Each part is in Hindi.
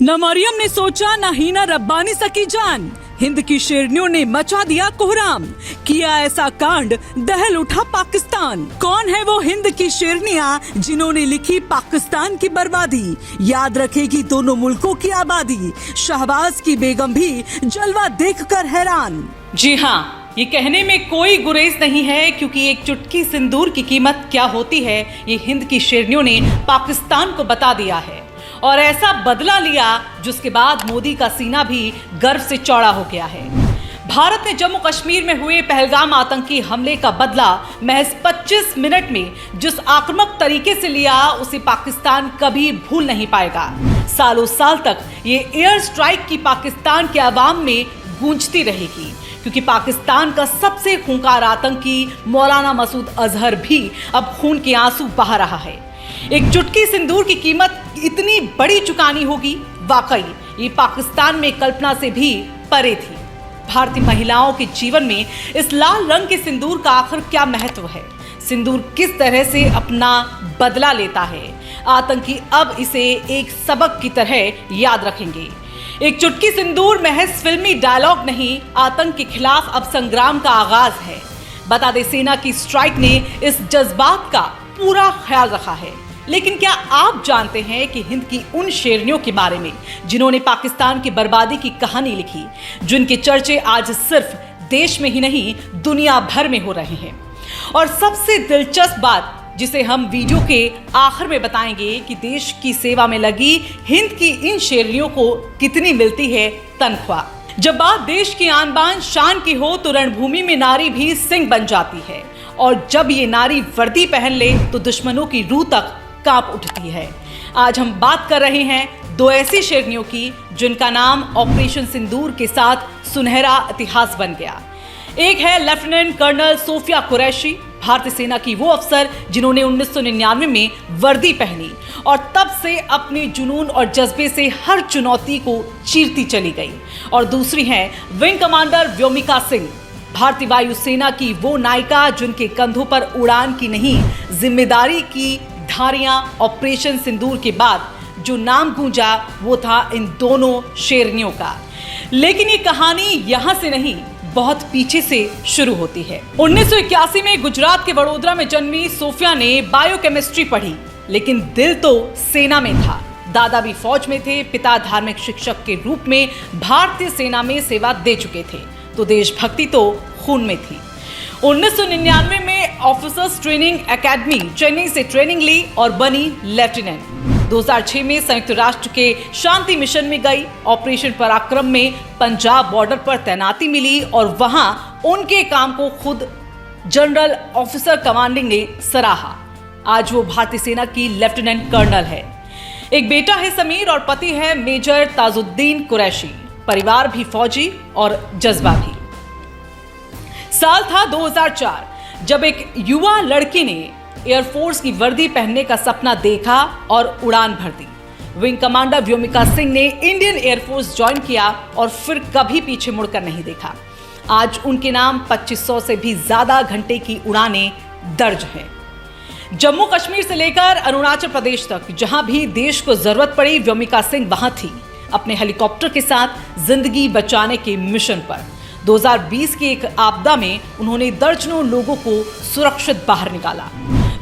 न मरियम ने सोचा न हीना रब्बानी सकी जान, हिंद की शेरनियों ने मचा दिया कोहराम, किया ऐसा कांड दहल उठा पाकिस्तान। कौन है वो हिंद की शेरनियां जिन्होंने लिखी पाकिस्तान की बर्बादी, याद रखेगी दोनों मुल्कों की आबादी। शहबाज की बेगम भी जलवा देखकर हैरान। जी हाँ, ये कहने में कोई गुरेज नहीं है, क्योंकि एक चुटकी सिंदूर की कीमत क्या होती है ये हिंद की शेरनियों ने पाकिस्तान को बता दिया है, और ऐसा बदला लिया जिसके बाद मोदी का सीना भी गर्व से चौड़ा हो गया है। भारत ने जम्मू कश्मीर में हुए पहलगाम आतंकी हमले का बदला महज 25 मिनट में जिस आक्रामक तरीके से लिया, उसे पाकिस्तान कभी भूल नहीं पाएगा। सालों साल तक ये एयर स्ट्राइक की पाकिस्तान के अवाम में गूंजती रहेगी, क्योंकि पाकिस्तान का सबसे खूंखार आतंकी मौलाना मसूद अजहर भी अब खून के आंसू बहा रहा है। एक चुटकी सिंदूर की कीमत इतनी बड़ी चुकानी होगी, वाकई ये पाकिस्तान में कल्पना से भी परे थी। भारतीय महिलाओं के जीवन में इस लाल रंग के सिंदूर का आखिर क्या महत्व है? सिंदूर किस तरह से अपना बदला लेता है? आतंकी अब इसे एक सबक की तरह याद रखेंगे। एक चुटकी सिंदूर महज फिल्मी डायलॉग नहीं, आतंक के खिलाफ अब संग्राम का आगाज है। बता दें, सेना की स्ट्राइक ने इस जज्बात का पूरा ख्याल रखा है। लेकिन क्या आप जानते हैं कि हिंद की उन शेरनियों के बारे में जिन्होंने पाकिस्तान की बर्बादी की कहानी लिखी, जिनके चर्चे आज सिर्फ देश में ही नहीं दुनिया भर में हो रहे हैं? और सबसे दिलचस्प बात, जिसे हम वीडियो के आखिर में बताएंगे, कि देश की सेवा में लगी हिंद की इन शेरनियों को कितनी मिलती है तनख्वाह। जब बात देश की आन बान शान की हो तो रणभूमि में नारी भी सिंह बन जाती है, और जब ये नारी वर्दी पहन ले तो दुश्मनों की रूह तक कांप उठती है। आज हम बात कर रहे हैं दो ऐसी शेरनियों की जिनका नाम ऑपरेशन सिंदूर के साथ सुनहरा इतिहास बन गया। एक है लेफ्टिनेंट कर्नल सोफिया कुरैशी, भारतीय सेना की वो अफसर जिन्होंने 1999 में वर्दी पहनी और तब से अपने जुनून और जज्बे से हर चुनौती को चीरती चली गई। और दूसरी है विंग कमांडर व्योमिका सिंह, भारतीय वायुसेना की वो नायिका जिनके कंधों पर उड़ान की नहीं, जिम्मेदारी की धारियां। ऑपरेशन सिंदूर के बाद जो नाम गूंजा वो था इन दोनों शेरनियों का। लेकिन ये कहानी यहां से नहीं, बहुत पीछे से शुरू होती है। 1981 में गुजरात के वडोदरा में जन्मी सोफिया ने बायोकेमिस्ट्री पढ़ी, लेकिन दिल तो सेना में था। दादा भी फौज में थे, पिता धार्मिक शिक्षक के रूप में भारतीय सेना में सेवा दे चुके थे, तो देशभक्ति तो खून में थी। 1999 में ऑफिसर्स ट्रेनिंग एकेडमी चेन्नई से ट्रेनिंग ली और बनी लेफ्टिनेंट। 2006 में संयुक्त राष्ट्र के शांति मिशन में गई। ऑपरेशन पराक्रम में पंजाब बॉर्डर पर तैनाती मिली और वहां उनके काम को खुद जनरल ऑफिसर कमांडिंग ने सराहा। आज वो भारतीय सेना की लेफ्टिनेंट कर्नल है। एक बेटा है समीर और पति है मेजर ताजुद्दीन कुरैशी। परिवार भी फौजी और जज्बा भी। साल था 2004 जब एक युवा लड़की ने एयरफोर्स की वर्दी पहनने का सपना देखा और उड़ान भर दी। विंग कमांडर व्योमिका सिंह ने इंडियन एयरफोर्स ज्वाइन किया और फिर कभी पीछे मुड़कर नहीं देखा। आज उनके नाम 2500 से भी ज्यादा घंटे की उड़ानें दर्ज हैं। जम्मू कश्मीर से लेकर अरुणाचल प्रदेश तक जहां भी देश को जरूरत पड़ी, व्योमिका सिंह वहां थी, अपने हेलीकॉप्टर के साथ जिंदगी बचाने के मिशन पर। 2020 की एक आपदा में उन्होंने दर्जनों लोगों को सुरक्षित बाहर निकाला।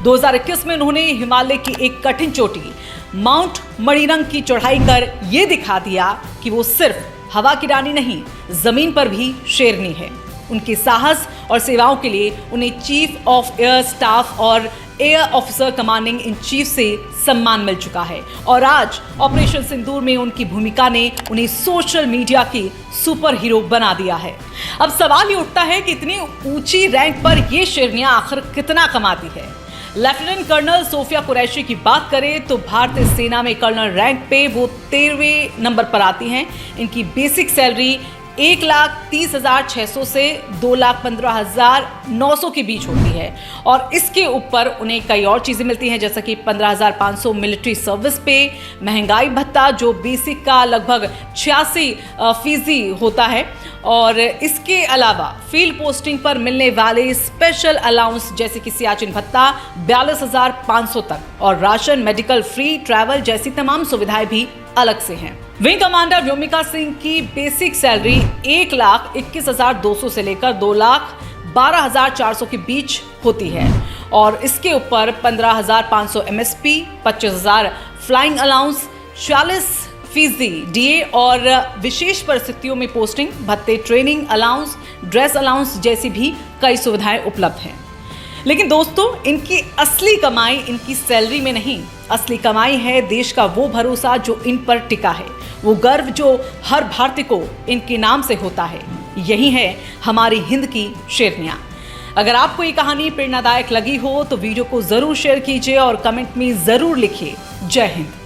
2021 में उन्होंने हिमालय की एक कठिन चोटी माउंट मणिरंग की चढ़ाई कर ये दिखा दिया कि वो सिर्फ हवा की रानी नहीं, जमीन पर भी शेरनी है। उनके साहस और सेवाओं के लिए उन्हें चीफ ऑफ एयर स्टाफ और air officer commanding in chief से सम्मान मिल चुका है। और आज ऑपरेशन सिंदूर में उनकी भूमिका ने उन्हें सोशल मीडिया के सुपर हीरो बना दिया है। अब सवाल ये उठता है कि इतनी ऊंची रैंक पर ये शेरनियां आखिर कितना कमाती है। लेफ्टिनेंट कर्नल सोफिया कुरैशी की बात करें तो भारतीय सेना में कर्नल रैंक पे वो 13वें नंबर पर आती हैं। इनकी बेसिक सैलरी 1,30,600 से 2,15,900 के बीच होती है, और इसके ऊपर उन्हें कई और चीज़ें मिलती हैं, जैसा कि 15,500 मिलिट्री सर्विस पे, महंगाई भत्ता जो बेसिक का लगभग 86% होता है, और इसके अलावा फील्ड पोस्टिंग पर मिलने वाले स्पेशल अलाउंस जैसे कि सियाचिन भत्ता 42,500 तक, और राशन, मेडिकल, फ्री ट्रैवल जैसी तमाम सुविधाएं भी अलग से हैं। विंग कमांडर व्योमिका सिंह की बेसिक सैलरी 1,21,200 से लेकर 2,12,400 के बीच होती है और इसके ऊपर 15,500 MSP, 25,000 फ्लाइंग अलाउंस, 40% DA और विशेष परिस्थितियों में पोस्टिंग भत्ते, ट्रेनिंग अलाउंस, ड्रेस अलाउंस जैसी भी कई सुविधाएं उपलब्ध हैं। लेकिन दोस्तों, इनकी असली कमाई इनकी सैलरी में नहीं, असली कमाई है देश का वो भरोसा जो इन पर टिका है, वो गर्व जो हर भारतीय को इनके नाम से होता है। यही है हमारी हिंद की शेरनियां। अगर आपको ये कहानी प्रेरणादायक लगी हो तो वीडियो को जरूर शेयर कीजिए और कमेंट में जरूर लिखिए। जय हिंद।